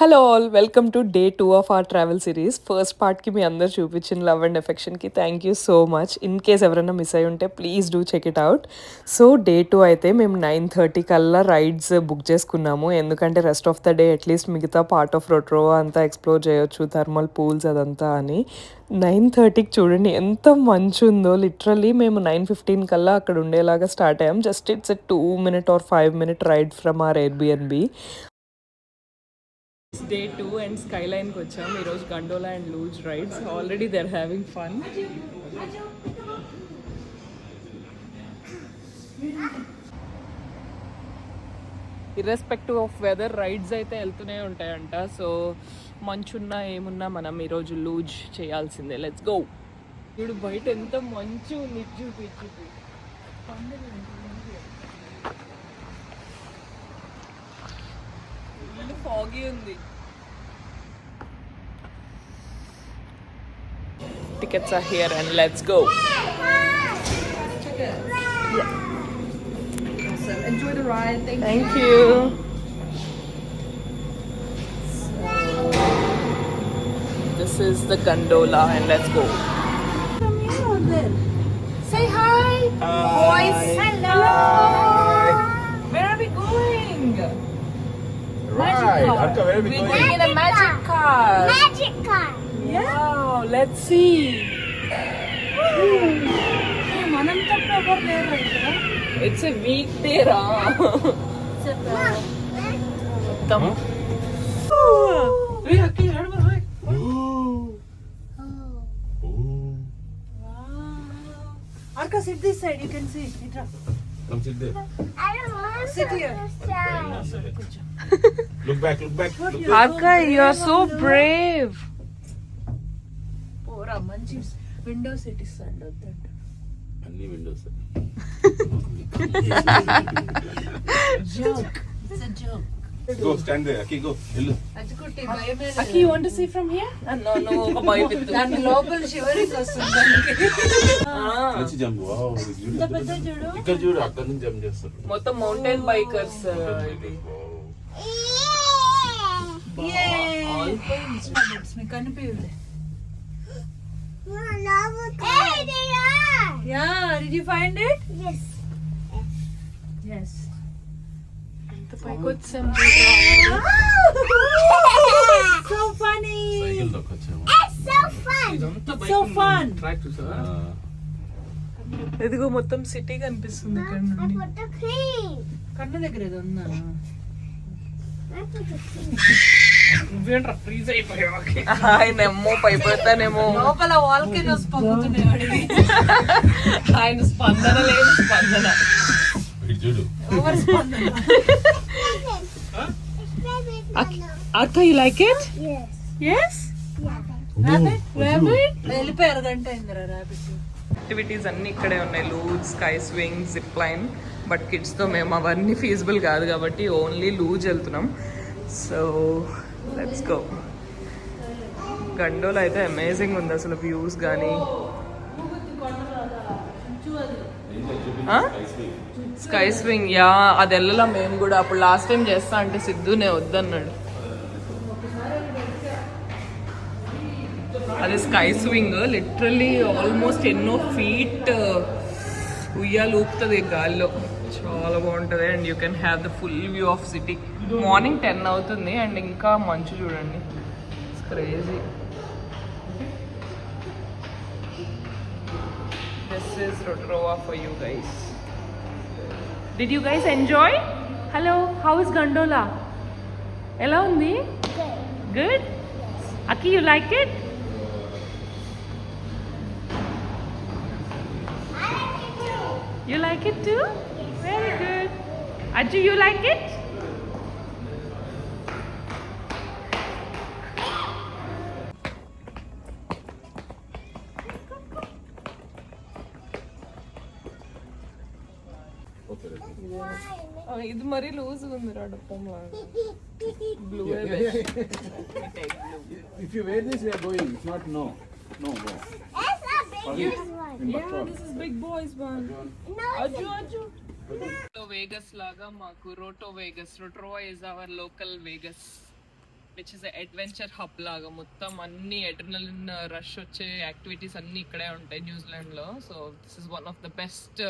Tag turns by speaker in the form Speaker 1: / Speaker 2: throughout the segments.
Speaker 1: Hello all welcome to day 2 of our travel series. First పార్ట్కి మీ అందరు చూపించిన లవ్ అండ్ ఎఫెక్షన్కి thank you so much. In case ఎవరైనా మిస్ అయి ఉంటే please do check it out. So day 2 అయితే మేము 9:30 కల్లా రైడ్స్ బుక్ చేసుకున్నాము. ఎందుకంటే rest of the day at least మిగతా పార్ట్ ఆఫ్ రోట్రోవా అంతా ఎక్స్ప్లోర్ చేయొచ్చు, థర్మల్ పూల్స్ అదంతా అని. 9:30కి చూడండి ఎంత మంచు ఉందో. లిటరల్లీ మేము 9:15 కల్లా అక్కడ ఉండేలాగా స్టార్ట్ అయ్యాం. Just it's a 2 minute or 5 minute ride from our Airbnb. Day 2 and స్కై లైన్కి వచ్చాం. ఈరోజు gondola and luge rides. Already they are having fun. Irrespective of weather rides అయితే వెళ్తూనే ఉంటాయంట. సో మంచున్నా ఏమున్నా మనం ఈరోజు లూజ్ చేయాల్సిందే. Let's go. ఇప్పుడు బయట ఎంత మంచు ఉంది చూపి. ఫాగీ ఉంది. Tickets are here and let's go. Yeah.
Speaker 2: Awesome. Enjoy the ride.
Speaker 1: Thank you. So, this is the gondola and let's go.
Speaker 2: Come here or there? Say hi.
Speaker 1: Boys.
Speaker 2: Hello.
Speaker 1: Where are we going?
Speaker 3: Right. Arka, where are we
Speaker 1: We're
Speaker 3: going?
Speaker 1: going in a magic car.
Speaker 4: Magic car.
Speaker 1: Wow, let's see.
Speaker 2: మనం తప్ప ఎవరు లేరు ఇక్కడ.
Speaker 1: It's a weekday, ra. Tam.
Speaker 2: Hey, Aki, head over. Arka, sit this side. You can see. Itra.
Speaker 3: Come sit there.
Speaker 4: I don't want
Speaker 2: Sit
Speaker 4: to
Speaker 2: here.
Speaker 4: side.
Speaker 3: Look back, look back.
Speaker 2: What
Speaker 3: Look
Speaker 2: you-
Speaker 3: back.
Speaker 1: Arka, you are so brave.
Speaker 2: పోరా మంచి window seat ఇస్తాండి వద్దంట.
Speaker 3: అన్ని Windows.
Speaker 2: Joke. It's a joke.
Speaker 3: Go, stand there. Aki, go. Hello.
Speaker 2: Ajjukutti భయమే లేదు.
Speaker 1: Aki, you want to see from here? No, ఒక boy with you.
Speaker 2: దాని లోపల shivering వస్తుంది దానికి.
Speaker 3: మంచి జంప్. వావ్.
Speaker 2: ఇంత పెద్ద చూడు.
Speaker 3: ఇక్కడ చూడు, అక్కడ నుంచి జంప్ చేస్తారు.
Speaker 1: మొత్తం మౌంటైన్ బైకర్స్ ఇది.
Speaker 2: ఇన్స్ట్రుమెంట్స్ మీకు కనిపించలే.
Speaker 4: Hey, they are.
Speaker 2: Yeah did you find it?
Speaker 4: Yes.
Speaker 2: yes
Speaker 1: ఎంత పైకి వచ్చాం.
Speaker 2: so funny
Speaker 3: సైకిల్ దొక్కొచ్చాము.
Speaker 4: It's so fun.
Speaker 2: so fun
Speaker 1: ఇదిగో మొత్తం సిటీ కనిపిస్తుంది ఇక్కడ
Speaker 4: I
Speaker 1: నుండి.
Speaker 4: put the cream.
Speaker 2: కన్ను దగ్గర ఏదో ఉందా?
Speaker 4: I put the cream.
Speaker 1: ఆయన ఎమ్మో పైపోతానేమో.
Speaker 2: లోపల వాల్కెనోస్ పగుతున్నాయి వాడికి.
Speaker 1: ఆయన స్పందన లేదు. స్పందన
Speaker 3: ఇటు చూడు.
Speaker 2: ఓవర్ స్పందన.
Speaker 1: అక్క, you like it?
Speaker 4: Yes.
Speaker 1: yes
Speaker 2: rabbit వెళ్ళిపోయి అరగంట అయిందిరా రాబిట్.
Speaker 1: యాక్టివిటీస్ అన్ని ఇక్కడే ఉన్నాయి. Luge, sky swing, zip line. But కిడ్స్తో మేము అవన్నీ ఫీజిబుల్ కాదు కాబట్టి ఓన్లీ లూజ్ వెళ్తున్నాం. So let's go. గండోలా అయితే అమేజింగ్ ఉంది అసలు. వ్యూస్ కానీ స్కై స్వింగ్. యా, అది వెళ్ళలా మేము కూడా. అప్పుడు లాస్ట్ టైం చేస్తా అంటే సిద్ధునే వద్దన్నాడు. అది స్కై స్వింగ్ లిటరల్లీ ఆల్మోస్ట్ ఎన్నో ఫీట్ ఉయ్యాలు ఊపుతుంది గాల్లో. చాలా బాగుంటుంది and you can have the full view of city. Morning 10 అవుతుంది అండ్ ఇంకా మంచు చూడండి. It's crazy. This is Rotorua for you guys. Did you guys enjoy? Hello, how is gondola? ఎలా ఉంది? Good. Aki, you like it? You like it too? Very good. Ajju, you like it? ఇది మరీ loose ఉంది రా డప్పం లాగా. Blue
Speaker 3: If you wear this, we are going. It's not no. No.
Speaker 4: It's a big one.
Speaker 1: Yeah, this is big boys one.
Speaker 4: No,
Speaker 1: Ajju. Vegas laga maku Roto Vegas. Rotorua is our local Vegas. Which is adventure hub లాగా మొత్తం అన్ని adrenaline rush వచ్చే activities అన్ని ఇక్కడే ఉంటాయి New Zealand లో. So this is one of the best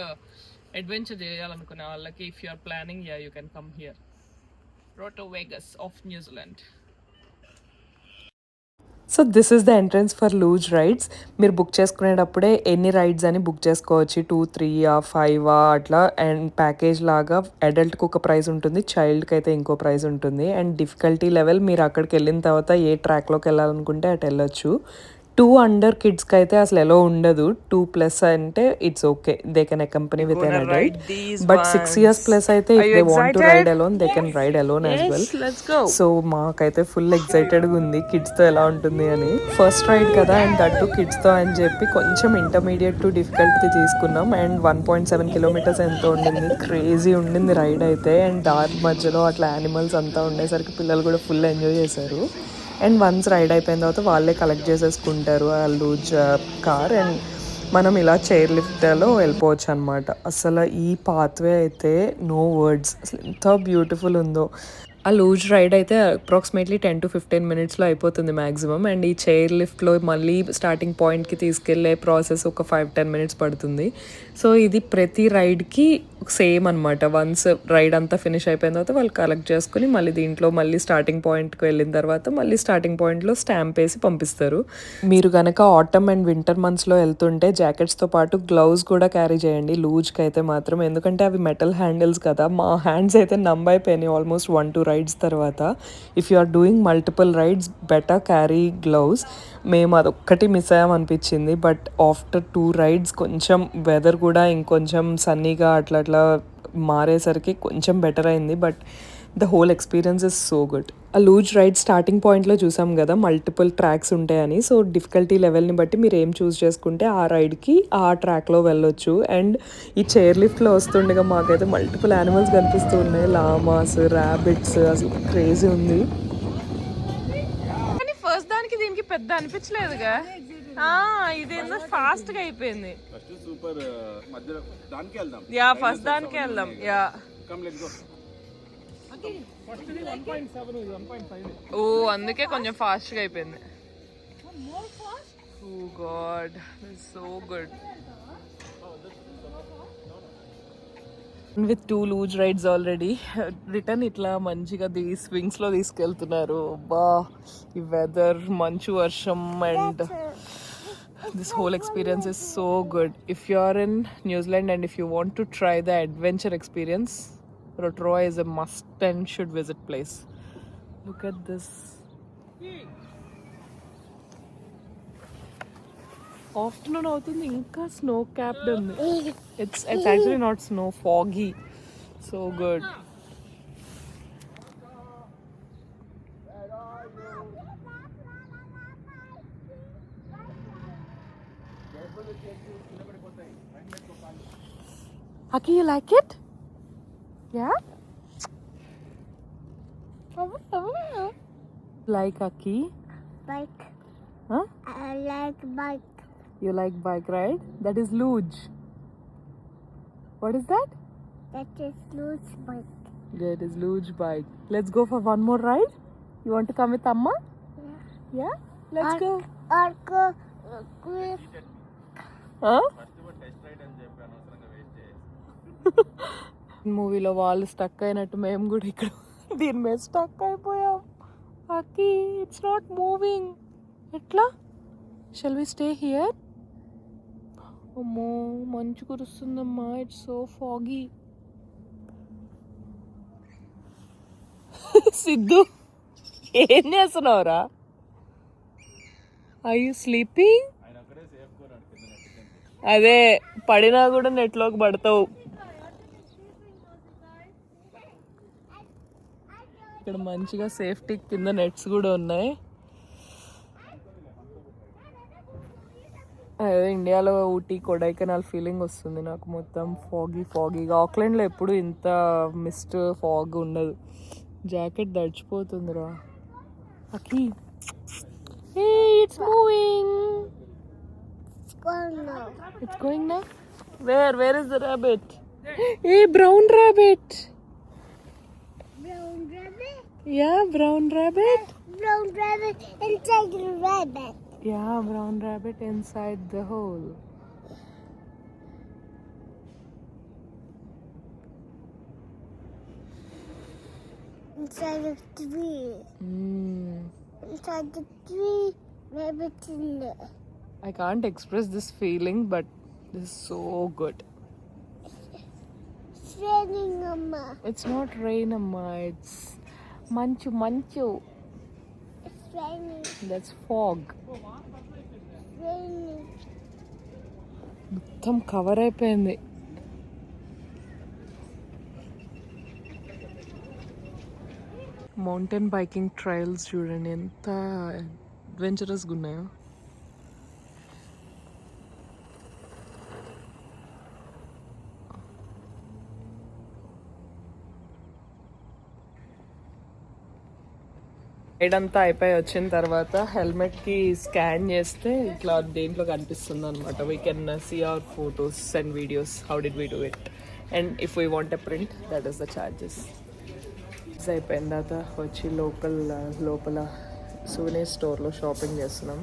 Speaker 1: adventure చేయాలనుకునే వాళ్ళకి if you are planning you can come here. Rotovegas of New Zealand. So this is the entrance for luge rides. మీరు book చేసుకునేటప్పుడే ఎన్ని rides అని book చేసుకోవచ్చు, 2, 3, 5 అట్లా. And package లాగా అడల్ట్కి ఒక ప్రైస్ ఉంటుంది, చైల్డ్కి అయితే ఇంకో ప్రైస్ ఉంటుంది. అండ్ డిఫికల్టీ లెవెల్ మీరు అక్కడికి వెళ్ళిన తర్వాత ఏ ట్రాక్లోకి వెళ్ళాలనుకుంటే అటు వెళ్ళొచ్చు. 2 అండర్ కిడ్స్కి అయితే అసలు ఎలా ఉండదు. 2+ అంటే it's okay, they can accompany with an adult. But 6 years plus అయితే if they want to ride alone they can ride alone as well. So మాకైతే ఫుల్ ఎక్సైటెడ్గా ఉంది కిడ్స్తో ఎలా ఉంటుంది అని. ఫస్ట్ రైడ్ కదా అండ్ దట్టు కిడ్స్తో అని చెప్పి కొంచెం ఇంటర్మీడియట్ టు డిఫికల్టీ తీసుకున్నాం. అండ్ 1.7 kilometers ఎంతో ఉండింది. క్రేజీ ఉండింది రైడ్ అయితే. అండ్ దారి మధ్యలో అట్లా యానిమల్స్ అంతా ఉండేసరికి పిల్లలు కూడా ఫుల్ ఎంజాయ్ చేశారు. అండ్ వన్స్ రైడ్ అయిపోయిన తర్వాత వాళ్ళే కలెక్ట్ చేసేసుకుంటారు ఆ లూజ్ కార్. అండ్ మనం ఇలా చైర్ లిఫ్ట్లో వెళ్ళిపోవచ్చు అనమాట. అసలు ఈ పాత్వే అయితే నో వర్డ్స్, అసలు ఎంత బ్యూటిఫుల్ ఉందో. ఆ లూజ్ రైడ్ అయితే అప్రాక్సిమేట్లీ 10 to 15 minutesలో అయిపోతుంది మ్యాక్సిమం. అండ్ ఈ చైర్ లిఫ్ట్లో మళ్ళీ స్టార్టింగ్ పాయింట్కి తీసుకెళ్లే ప్రాసెస్ ఒక 5-10 minutes పడుతుంది. సో ఇది ప్రతి రైడ్కి సేమ్ అనమాట. వన్స్ రైడ్ అంతా ఫినిష్ అయిపోయిన తర్వాత వాళ్ళు కలెక్ట్ చేసుకుని మళ్ళీ దీంట్లో మళ్ళీ స్టార్టింగ్ పాయింట్కి వెళ్ళిన తర్వాత మళ్ళీ స్టార్టింగ్ పాయింట్లో స్టాంప్ వేసి పంపిస్తారు. మీరు కనుక ఆటమ్ అండ్ వింటర్ మంత్స్లో వెళ్తుంటే జాకెట్స్తో పాటు గ్లౌస్ కూడా క్యారీ చేయండి లూజ్కి అయితే మాత్రం. ఎందుకంటే అవి మెటల్ హ్యాండిల్స్ కదా, మా హ్యాండ్స్ అయితే నంబ్ అయిపోయినాయి ఆల్మోస్ట్ 1-2 రైడ్స్ తర్వాత. If you are doing multiple rides better carry gloves. మేము అదొక్కటి మిస్ అయ్యామనిపించింది. బట్ ఆఫ్టర్ 2 rides కొంచెం వెదర్ కూడా ఇంకొంచెం సన్నీగా అట్లా అట్లా మారేసరికి కొంచెం బెటర్ అయింది. But the whole experience is so good. ఆ లూజ్ రైడ్ స్టార్టింగ్ పాయింట్లో చూసాం కదా మల్టిపుల్ ట్రాక్స్ ఉంటాయని. సో డిఫికల్టీ లెవెల్ని బట్టి మీరు ఏం చూస్ చేసుకుంటే ఆ రైడ్కి ఆ ట్రాక్లో వెళ్ళొచ్చు. అండ్ ఈ చైర్ లిఫ్ట్లో వస్తుండగా మాకైతే మల్టిపుల్ యానిమల్స్ కనిపిస్తూ ఉన్నాయి, లామాస్, ర్యాబిట్స్, అసలు క్రేజీ ఉంది. కానీ ఫస్ట్ దానికి దీనికి పెద్ద అనిపించలేదుగా, ఇది ఏందో ఫాస్ట్గా అయిపోయింది.
Speaker 3: ఫస్ట్ సూపర్ మధ్యలో దానికి వెళ్దాం.
Speaker 1: యా ఫస్ట్ దానికి వెళ్దాం. Yeah
Speaker 3: come let's go.
Speaker 1: Oh అందుకే కొంచెం ఫాస్ట్గా అయిపోయింది. Oh god so good. With 2 luge rides already return ఇట్లా మంచిగా స్వింగ్స్లో తీసుకెళ్తున్నారు. బా ఈ వెదర్, మంచు, వర్షం and this whole experience is so good. If you are in న్యూజిలాండ్ and if you want to try the adventure experience, Rotorua is a must and should visit place. Look at this. Afternoon అవుతుంది ఇంకా snow capped ఉంది. It's actually not snow, foggy. So good. Aki, you like it? Yeah? Like Aki?
Speaker 4: Bike.
Speaker 1: Huh?
Speaker 4: I like bike.
Speaker 1: You like bike ride? That is luge. What is that?
Speaker 4: That is loose bike.
Speaker 1: That is luge bike. Let's go for one more ride. You want to come with Amma? Yeah? Let's go.
Speaker 4: Or go quick.
Speaker 1: Huh? మూవీలో వాళ్ళు stuck అయినట్టు మేము కూడా ఇక్కడ దీని మీద stuck అయిపోయాం. Aki it's not moving. ఎట్లా? Shall we stay here? అమ్మో మంచు కురుస్తుందమ్మా. It's so foggy. సిద్ధు ఏం చేస్తున్నావురా? I you sleeping? అదే పడినా కూడా నెట్లోకి పడతావు. ఇక్కడ మంచిగా సేఫ్టీ కింద నెట్స్ కూడా ఉన్నాయి. అదే ఇండియాలో ఊటీ, కొడైకెనాల్ ఫీలింగ్ వస్తుంది నాకు. మొత్తం ఫాగీగా. ఆక్లాండ్లో ఎప్పుడు ఇంత మిస్ట్ ఫాగ్ ఉండదు. జాకెట్ దడిచిపోతుందిరా. Aki it's moving. It's going now. Where is the rabbit? Hey, brown rabbit.
Speaker 4: Brown rabbit.
Speaker 1: Yeah, brown rabbit.
Speaker 4: Brown rabbit inside the rabbit.
Speaker 1: Yeah, brown rabbit inside the hole.
Speaker 4: Inside the tree.
Speaker 1: Mm.
Speaker 4: Inside the tree, rabbit in there.
Speaker 1: I can't express this feeling, but this is so good.
Speaker 4: It's raining, Mama.
Speaker 1: It's not rain, Amma. It's manchu manchu.
Speaker 4: It's raining.
Speaker 1: That's fog.
Speaker 4: It's raining.
Speaker 1: మొత్తం cover అయిపోయింది. Mountain biking trials చూడండి ఎంత అడ్వెంచరస్గా ఉన్నాయో. Ride అంతా అయిపోయి వచ్చిన తర్వాత హెల్మెట్కి scan చేస్తే ఇట్లా దేంట్లో కనిపిస్తుంది అనమాట. We can see our photos and videos how did we do it and if we want a print that is the charges. అయిపోయిన తర్వాత వచ్చి లోపల సూనే స్టోర్లో షాపింగ్ చేస్తున్నాం.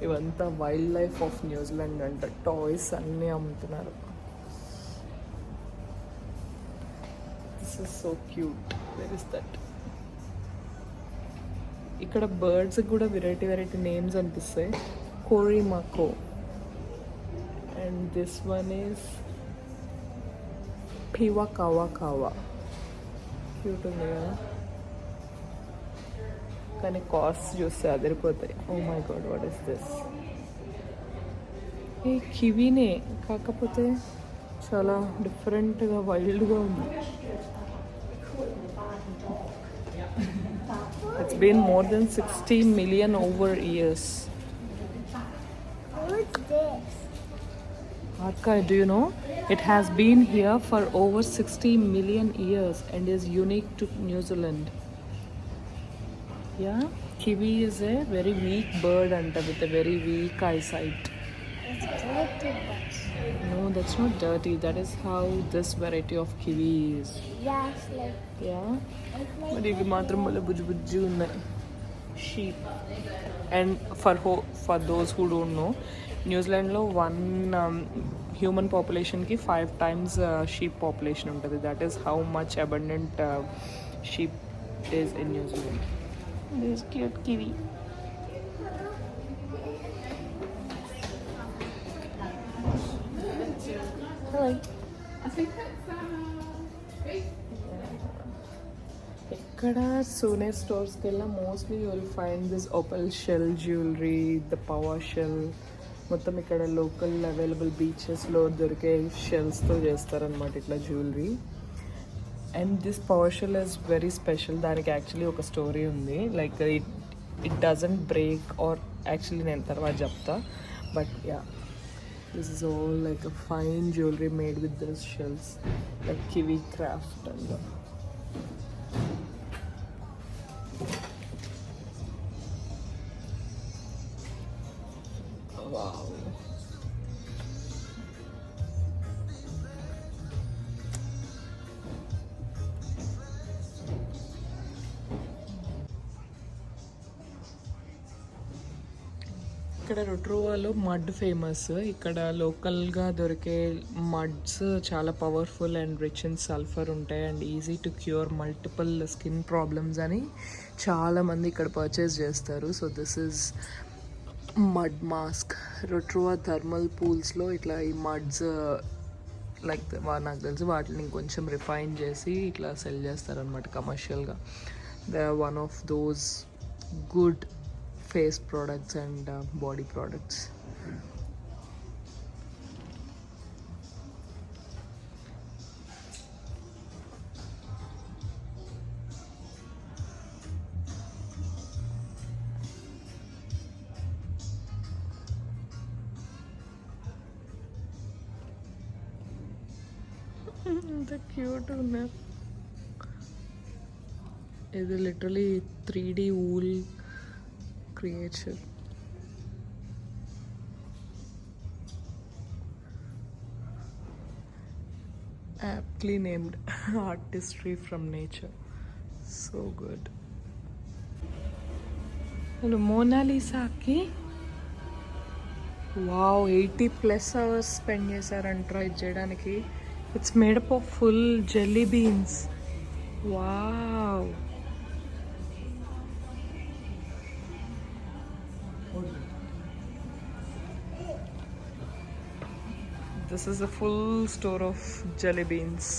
Speaker 1: ఇవంతా వైల్డ్ లైఫ్ ఆఫ్ న్యూజిలాండ్ అంట. టాయ్స్ అన్నీ అమ్ముతున్నారు. This is so cute. Where is that? ఇక్కడ బర్డ్స్ కూడా వెరైటీ నేమ్స్ అనిపిస్తాయి. Korimako and this one is piwakawaka. Cute ఉంది కదా, కానీ కాస్ట్ చూస్తే అదిరిపోతాయి. Oh my god, what is this? ఈ కివీనే, కాకపోతే చాలా డిఫరెంట్గా వైల్డ్గా ఉంది. It's been more than 60 million over years.
Speaker 4: Who's this?
Speaker 1: Arka, do you know? It has been here for over 60 million years and is unique to New Zealand. Yeah, kiwi is a very weak bird and with a very weak eyesight.
Speaker 4: It's dirty, but
Speaker 1: No, that's not dirty. That is how this variety of kiwi is.
Speaker 4: yeah, it's like
Speaker 1: Yeah. మరి ఇవి మాత్రం మళ్ళీ బుజ్జి ఉన్నాయి. Sheep. And for those who don't know, న్యూజిలాండ్లో 1 human పాపులేషన్కి 5 times sheep population ఉంటుంది. That is how much abundant sheep is in New Zealand. This cute kiwi. ఇక్కడ సూనే స్టోర్స్కి వెళ్ళిన mostly you will find this opal shell jewellery, the power shell. మొత్తం ఇక్కడ local available బీచెస్లో దొరికే షెల్స్తో చేస్తారనమాట ఇట్లా జ్యువెలరీ. And this power shell is very special. దానికి యాక్చువల్లీ ఒక స్టోరీ ఉంది. Like it doesn't break are actually నేను తర్వాత చెప్తా. But yeah, this is all like a fine jewelry made with those shells, like kiwi craft and wow. ఇక్కడ రొట్రోవాలో mud famous. ఇక్కడ లోకల్గా దొరికే మడ్స్ చాలా powerful and rich in sulphur ఉంటాయి and easy to cure multiple skin problems అని చాలామంది ఇక్కడ purchase చేస్తారు. So this is mud mask. Rotorua thermal పూల్స్లో ఇట్లా ఈ మడ్స్ లైక్ నాకు తెలిసి వాటిని ఇంకొంచెం రిఫైన్ చేసి ఇట్లా సెల్ చేస్తారనమాట కమర్షియల్గా. They are one of those good face products and body products. The cute uన్నారు. ఇది literally 3D wool creature. Aptly named artistry from nature. So good. Hello మోనాలిసాకి వావ్ 80+ అవర్స్ స్పెండ్ చేశారంటారా ఇది చేయడానికి. It's made up of full jelly beans. Wow. This is a full store of jelly beans,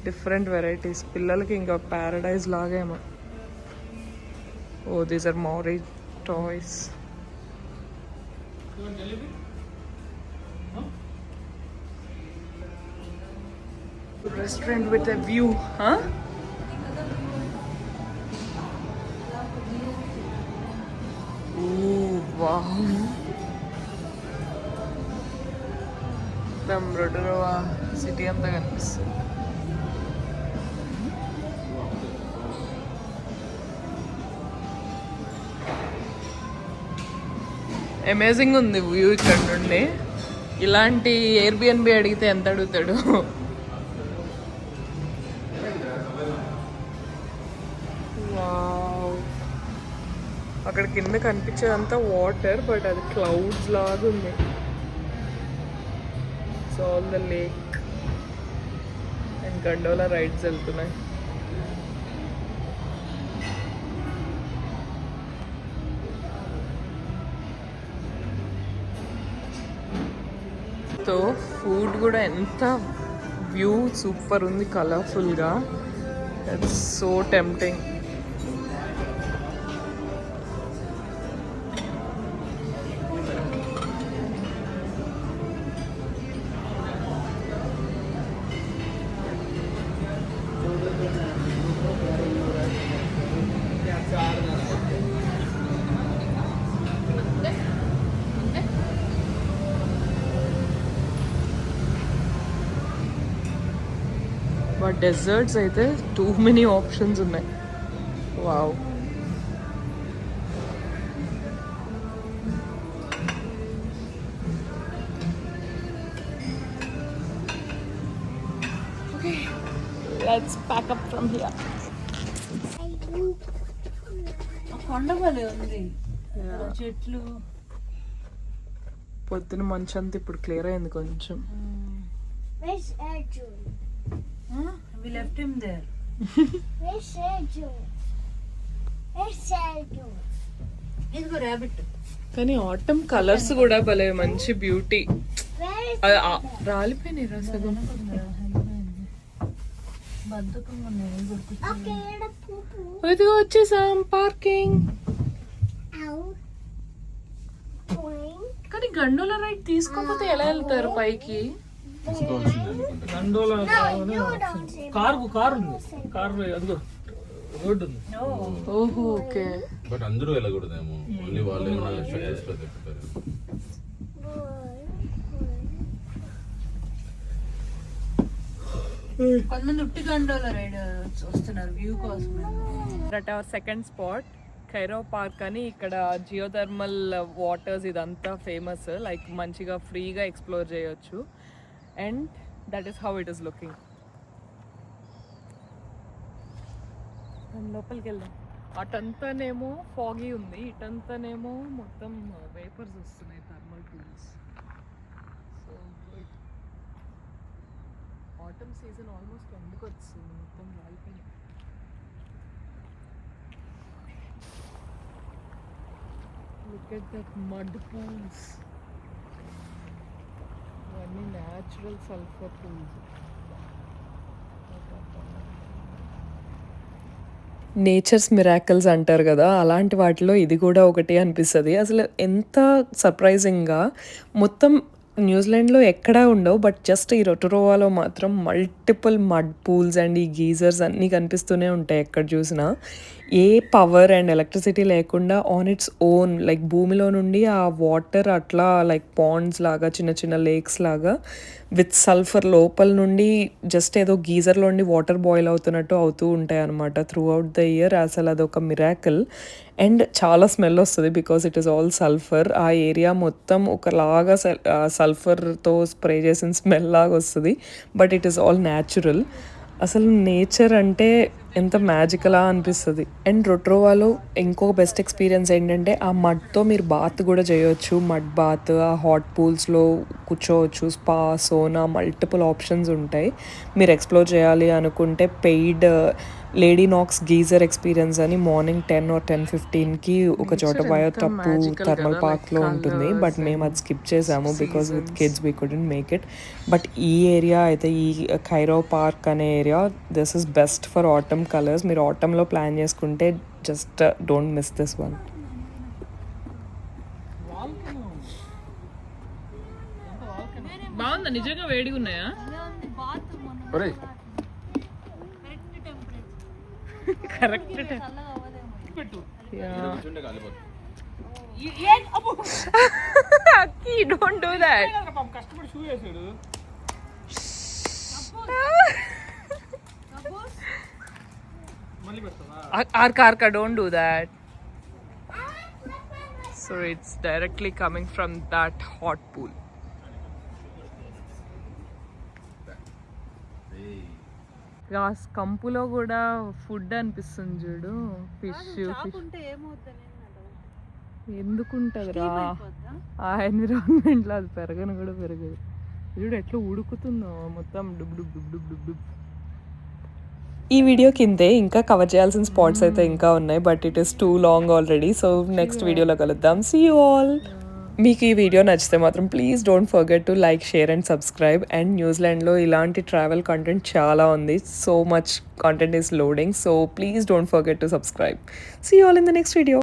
Speaker 1: different varieties. పిల్లలకి ఇంకా paradise లాగేమో. Oh these are Maori toys. Restaurant with a view, huh? Ooh, wow. Rotorua city అంతా కనిపిస్తుంది. Amazing ఉంది view ఇక్కడ నుండి. ఇలాంటి Airbnb అడిగితే ఎంత అడుగుతాడు. అక్కడ కింద కనిపించేదంతా వాటర్, బట్ అది క్లౌడ్స్ లాగా ఉంది. So all the lake and gondola rides వెళ్తున్నాయి. సో ఫుడ్ కూడా ఎంత వ్యూ సూపర్ ఉంది, కలర్ఫుల్గా. It's so tempting. But desserts అయితే టూ మెనీ ఆప్షన్స్ ఉన్నాయి. Wow. Okay, let's pack up from here.
Speaker 2: కొండ భలే ఉంది, చెట్లు.
Speaker 1: పొద్దున మంచంతా ఇప్పుడు క్లియర్ అయింది కొంచెం.
Speaker 4: Where's Arjun?
Speaker 2: We left him there.
Speaker 4: Where's Arjun? Where's Arjun?
Speaker 2: ఇదిగో ర్యాబిట్.
Speaker 1: కానీ ఆటమ్ కలర్స్ కూడా భలే మంచి బ్యూటీ.
Speaker 4: Where is
Speaker 1: రాలిపోయినాయి రా సగం.
Speaker 2: బద్ధకంగా ఉన్నాయి గుర్తు.
Speaker 4: okay? The poo-poo.
Speaker 1: ఇదిగో వచ్చేసాం పార్కింగ్.
Speaker 4: Out. Going.
Speaker 1: కానీ గండోలా రైడ్ తీసుకోకపోతే ఎలా వెళ్తారు పైకి?
Speaker 5: Gondola
Speaker 4: No, you don't say.
Speaker 5: Car ఉంది, కారు అదిగో రోడ్డు ఉంది.
Speaker 1: ఓహో ఓకే.
Speaker 3: బట్ అందరూ వెళ్ళకూడదేమో, ఓన్లీ వాళ్ళు ఏమైనా స్టేజెస్ లో తిప్పుతారు.
Speaker 2: కొంతమంది ఉట్టి గండోల రైడ్ వస్తున్నారు వ్యూ కోసం.
Speaker 1: That our second spot Kuirau park అని. ఇక్కడ జియోథర్మల్ వాటర్స్ ఇదంతా ఫేమస్. లైక్ మంచిగా ఫ్రీగా ఎక్స్ప్లోర్ చేయొచ్చు. And that is how it is looking. లోపలికి వెళ్దాం. అటంతానేమో ఫాగీ ఉంది, ఇటంతానేమో మొత్తం వేపర్స్ వస్తున్నాయి, thermal pools. So good. Autumn season almost ఎందుకు వచ్చింది, మొత్తం రాలిపోయింది. Look at that mud pools. ఇవన్నీ natural sulphur pools. Nature's miracles అంటారు కదా, అలాంటి వాటిలో ఇది కూడా ఒకటి అనిపిస్తుంది. అసలు ఎంత సర్ప్రైజింగ్గా మొత్తం న్యూజిలాండ్లో ఎక్కడా ఉండవు, బట్ జస్ట్ ఈ రొటోరోవాలో మాత్రం మల్టిపుల్ మడ్ పూల్స్ అండ్ ఈ గీజర్స్ అన్నీ కనిపిస్తూనే ఉంటాయి ఎక్కడ చూసినా. ఏ పవర్ అండ్ ఎలక్ట్రిసిటీ లేకుండా ఆన్ ఇట్స్ ఓన్, లైక్ భూమిలో నుండి ఆ వాటర్ అట్లా లైక్ పాండ్స్ లాగా, చిన్న చిన్న లేక్స్ లాగా విత్ సల్ఫర్ లోపల నుండి జస్ట్ ఏదో గీజర్లో నుండి వాటర్ బాయిల్ అవుతున్నట్టు అవుతూ ఉంటాయి అనమాట త్రూ అవుట్ ద ఇయర్. అసలు అదొక మిరాకిల్. అండ్ చాలా స్మెల్ వస్తుంది because it is all sulphur. ఆ ఏరియా మొత్తం ఒకలాగా సల్ఫర్తో స్ప్రే చేసిన స్మెల్ లాగా వస్తుంది, but it is all natural. అసలు నేచర్ అంటే ఎంత మ్యాజికలా అనిపిస్తుంది. అండ్ రొట్రోవాలో ఇంకొక బెస్ట్ ఎక్స్పీరియన్స్ ఏంటంటే ఆ మడ్తో మీరు బాత్ కూడా చేయొచ్చు. మడ్ బాత్, ఆ హాట్ పూల్స్లో కూర్చోవచ్చు. స్పా, సోనా, మల్టిపుల్ ఆప్షన్స్ ఉంటాయి. మీరు ఎక్స్ప్లోర్ చేయాలి అనుకుంటే పెయిడ్ లేడీ నాక్స్ గీజర్ ఎక్స్పీరియన్స్ అని మార్నింగ్ 10 or 10:15కి ఒక చోట తప్పు థర్మల్ పార్క్లో ఉంటుంది. బట్ మేము అది స్కిప్ చేసాము because with kids we couldn't make it. But ఈ ఏరియా అయితే ఈ ఖైరో పార్క్ అనే area this is best for atom colours. మీరు ఆటంలో ప్లాన్ చేసుకుంటే just don't miss this one.
Speaker 5: బాగుందా? నిజంగా వేడిగా ఉన్నాయా? కరెక్ట్ పెట్టు.
Speaker 1: అక్కి డోంట్ డూ దట్.
Speaker 5: కష్టపడి షూ వేసాడు. మళ్ళీ పెడతావా?
Speaker 1: Arka, don't do that. So it's directly coming from that hot pool. కంపులో కూడా ఫుడ్ అనిపిస్తుంది చూడు. ఫిష్ ఎందుకుంటదిరా ఆ ఎన్విరాన్మెంట్లో, అది పెరగను కూడా పెరగదు. చూడు ఎట్లా ఉడుకుతుందో మొత్తం డుబ్ డుబ్ డుబ్ డుబ్ డుబ్ డుబ్. ఈ వీడియో కిందే ఇంకా కవర్ చేయాల్సిన స్పాట్స్ అయితే ఇంకా ఉన్నాయి. But it is too long already. So next వీడియోలో కలుద్దాం. See you all. మీకు ఈ వీడియో నచ్చితే మాత్రం please don't forget to like, share and subscribe. And న్యూజిలాండ్లో ఇలాంటి ట్రావెల్ కంటెంట్ చాలా ఉంది. So much content is loading. So please don't forget to subscribe. See you all in the next video.